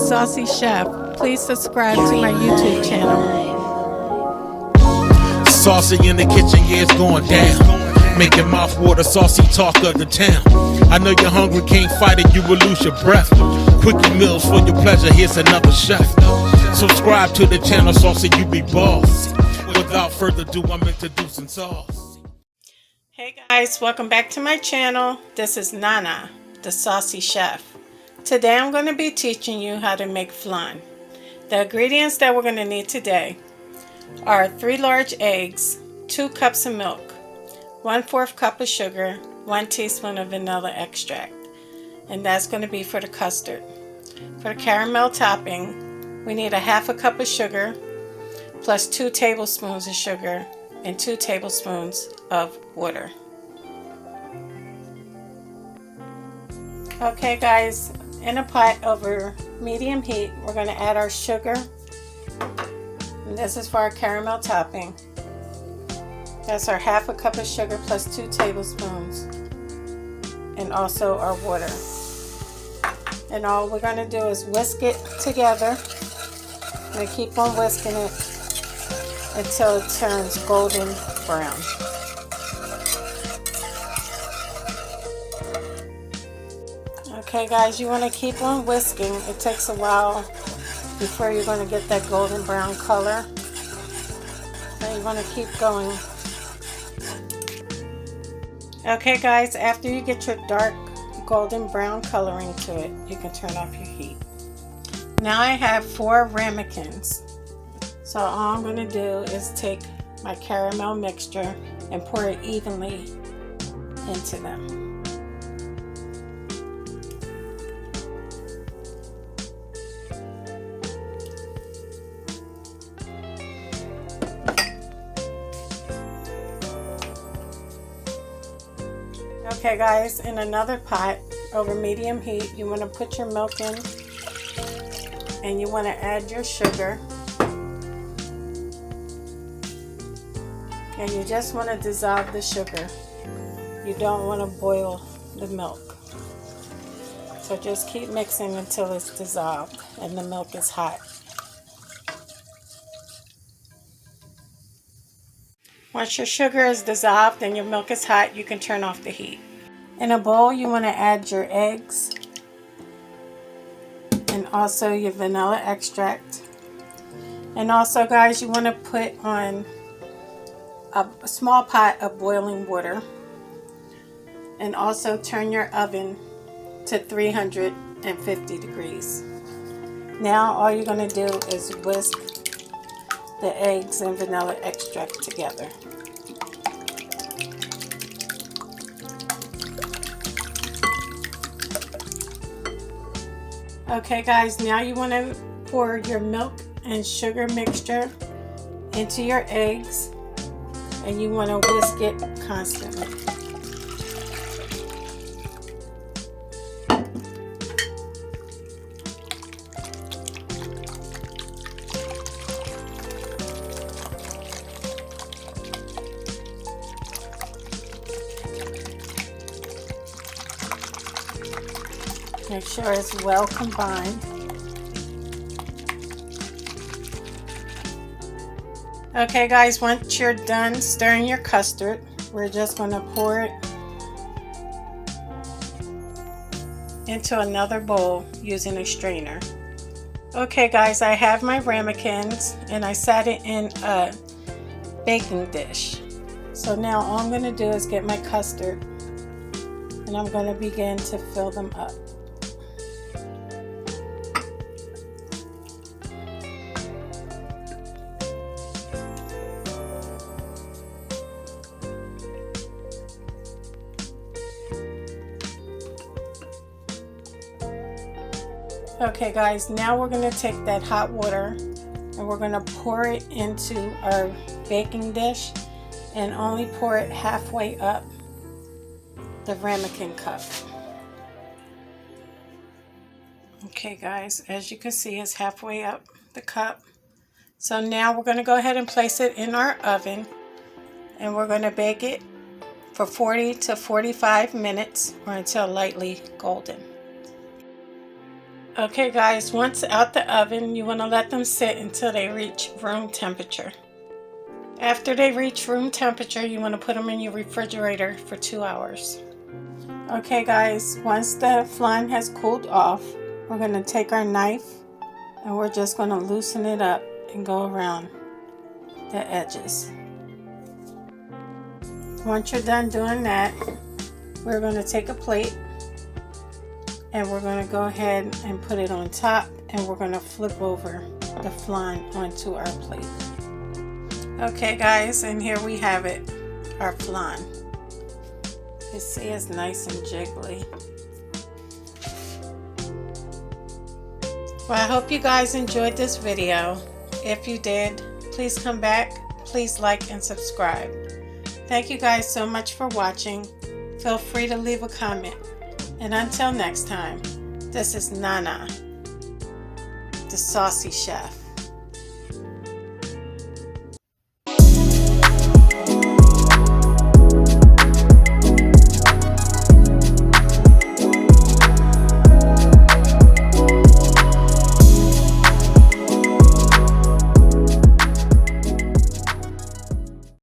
NANATHESAUCYCHEF. Please subscribe to my YouTube channel. Saucy in the kitchen, yeah, it's going down. Making mouthwater, saucy talk of the town. I know you're hungry, can't fight it, you will lose your breath. Quickie meals for your pleasure, here's another chef. Subscribe to the channel, Saucy, you be boss. Without further ado, I'm introducing sauce. Hey guys, welcome back to my channel. This is Nana, the Saucy Chef. Today I'm going to be teaching you how to make flan. The ingredients that we're going to need today are 3 large eggs, 2 cups of milk, 1/4 cup of sugar, 1 teaspoon of vanilla extract, and that's going to be for the custard. For the caramel topping, we need 1/2 cup of sugar plus 2 tablespoons of sugar and 2 tablespoons of water. Okay guys, in a pot over medium heat, we're going to add our sugar. And this is for our caramel topping. That's our 1/2 cup of sugar plus 2 tablespoons, and also our water. And all we're going to do is whisk it together and keep on whisking it until it turns golden brown. Okay guys, you want to keep on whisking. It takes a while before you're going to get that golden brown color. So you want to keep going. Okay guys, after you get your dark golden brown coloring to it, you can turn off your heat. Now I have 4 ramekins. So all I'm going to do is take my caramel mixture and pour it evenly into them. Okay guys, in another pot over medium heat, you want to put your milk in and you want to add your sugar. And you just want to dissolve the sugar. You don't want to boil the milk. So just keep mixing until it's dissolved and the milk is hot. Once your sugar is dissolved and your milk is hot, you can turn off the heat. In a bowl, you want to add your eggs and also your vanilla extract. And also guys, you want to put on a small pot of boiling water, and also turn your oven to 350 degrees. Now all you're going to do is whisk the eggs and vanilla extract together. Okay guys, now you want to pour your milk and sugar mixture into your eggs, and you want to whisk it constantly. Make sure it's well combined. Okay guys, once you're done stirring your custard, we're just going to pour it into another bowl using a strainer. Okay guys, I have my ramekins and I set it in a baking dish. So now all I'm going to do is get my custard and I'm going to begin to fill them up. Okay guys, now we're going to take that hot water and we're going to pour it into our baking dish, and only pour it halfway up the ramekin cup. Okay guys, as you can see, it's halfway up the cup. So now we're going to go ahead and place it in our oven, and we're going to bake it for 40 to 45 minutes or until lightly golden. Okay guys, once out the oven, you want to let them sit until they reach room temperature. After they reach room temperature, you want to put them in your refrigerator for 2 hours. Okay guys, once the flan has cooled off, we're going to take our knife and we're just going to loosen it up and go around the edges. Once you're done doing that, we're going to take a plate and we're going to go ahead and put it on top, and we're going to flip over the flan onto our plate. Okay guys, and here we have it, our flan. You see it's nice and jiggly. Well, I hope you guys enjoyed this video. If you did, please come back, please like and subscribe. Thank you guys so much for watching. Feel free to leave a comment. And until next time, this is Nana, the Saucy Chef.